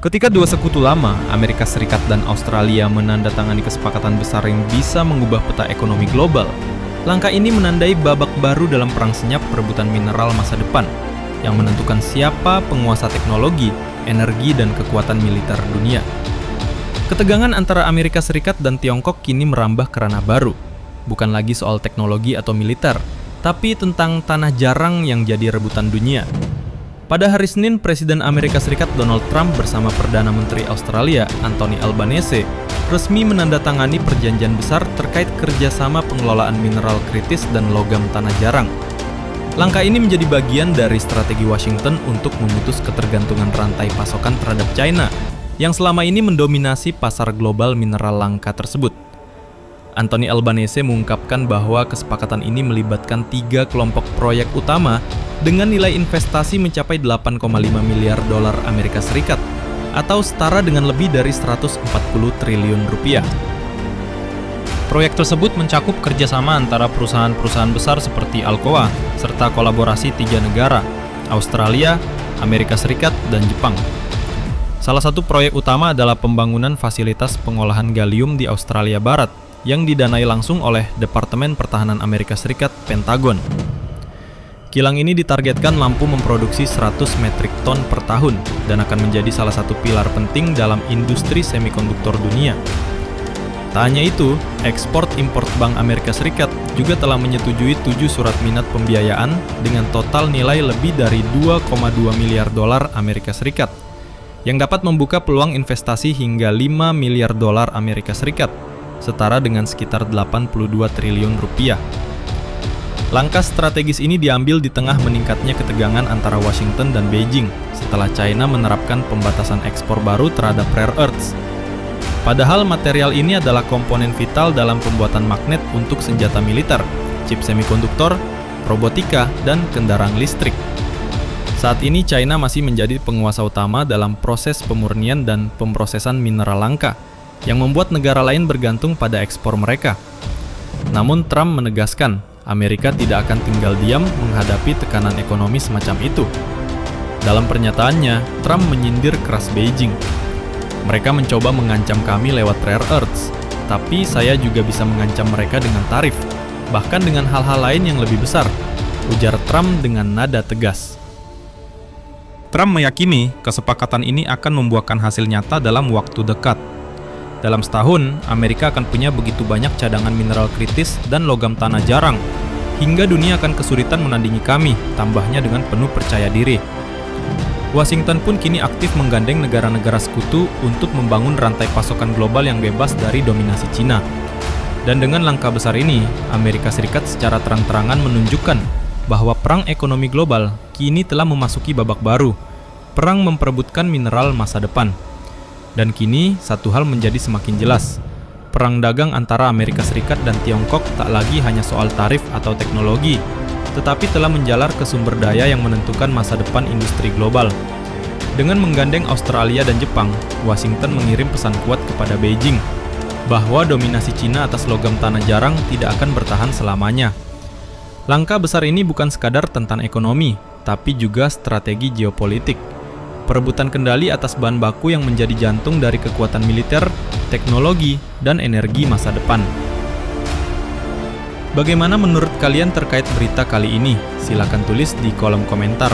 Ketika dua sekutu lama, Amerika Serikat dan Australia menandatangani kesepakatan besar yang bisa mengubah peta ekonomi global, langkah ini menandai babak baru dalam perang senyap perebutan mineral masa depan, yang menentukan siapa penguasa teknologi, energi, dan kekuatan militer dunia. Ketegangan antara Amerika Serikat dan Tiongkok kini merambah ke ranah baru, bukan lagi soal teknologi atau militer, tapi tentang tanah jarang yang jadi rebutan dunia. Pada hari Senin, Presiden Amerika Serikat Donald Trump bersama Perdana Menteri Australia Anthony Albanese resmi menandatangani perjanjian besar terkait kerjasama pengelolaan mineral kritis dan logam tanah jarang. Langkah ini menjadi bagian dari strategi Washington untuk memutus ketergantungan rantai pasokan terhadap China yang selama ini mendominasi pasar global mineral langka tersebut. Anthony Albanese mengungkapkan bahwa kesepakatan ini melibatkan 3 kelompok proyek utama dengan nilai investasi mencapai 8,5 miliar dolar Amerika Serikat atau setara dengan lebih dari 140 triliun rupiah. Proyek tersebut mencakup kerjasama antara perusahaan-perusahaan besar seperti Alcoa serta kolaborasi 3 negara, Australia, Amerika Serikat, dan Jepang. Salah satu proyek utama adalah pembangunan fasilitas pengolahan gallium di Australia Barat yang didanai langsung oleh Departemen Pertahanan Amerika Serikat, Pentagon. Kilang ini ditargetkan mampu memproduksi 100 metrik ton per tahun dan akan menjadi salah satu pilar penting dalam industri semikonduktor dunia. Tak hanya itu, Ekspor-Impor Bank Amerika Serikat juga telah menyetujui 7 surat minat pembiayaan dengan total nilai lebih dari 2,2 miliar dolar Amerika Serikat yang dapat membuka peluang investasi hingga 5 miliar dolar Amerika Serikat, setara dengan sekitar 82 triliun rupiah. Langkah strategis ini diambil di tengah meningkatnya ketegangan antara Washington dan Beijing setelah China menerapkan pembatasan ekspor baru terhadap rare earths. Padahal material ini adalah komponen vital dalam pembuatan magnet untuk senjata militer, chip semikonduktor, robotika, dan kendaraan listrik. Saat ini China masih menjadi penguasa utama dalam proses pemurnian dan pemrosesan mineral langka, yang membuat negara lain bergantung pada ekspor mereka. Namun Trump menegaskan, Amerika tidak akan tinggal diam menghadapi tekanan ekonomi semacam itu. Dalam pernyataannya, Trump menyindir keras Beijing. Mereka mencoba mengancam kami lewat rare earths, tapi saya juga bisa mengancam mereka dengan tarif, bahkan dengan hal-hal lain yang lebih besar, ujar Trump dengan nada tegas. Trump meyakini kesepakatan ini akan membuahkan hasil nyata dalam waktu dekat. Dalam setahun, Amerika akan punya begitu banyak cadangan mineral kritis dan logam tanah jarang, hingga dunia akan kesulitan menandingi kami, tambahnya dengan penuh percaya diri. Washington pun kini aktif menggandeng negara-negara sekutu untuk membangun rantai pasokan global yang bebas dari dominasi Cina. Dan dengan langkah besar ini, Amerika Serikat secara terang-terangan menunjukkan bahwa perang ekonomi global kini telah memasuki babak baru, perang memperebutkan mineral masa depan. Dan kini, satu hal menjadi semakin jelas. Perang dagang antara Amerika Serikat dan Tiongkok tak lagi hanya soal tarif atau teknologi, tetapi telah menjalar ke sumber daya yang menentukan masa depan industri global. Dengan menggandeng Australia dan Jepang, Washington mengirim pesan kuat kepada Beijing bahwa dominasi Cina atas logam tanah jarang tidak akan bertahan selamanya. Langkah besar ini bukan sekadar tentang ekonomi, tapi juga strategi geopolitik. Perebutan kendali atas bahan baku yang menjadi jantung dari kekuatan militer, teknologi, dan energi masa depan. Bagaimana menurut kalian terkait berita kali ini? Silakan tulis di kolom komentar.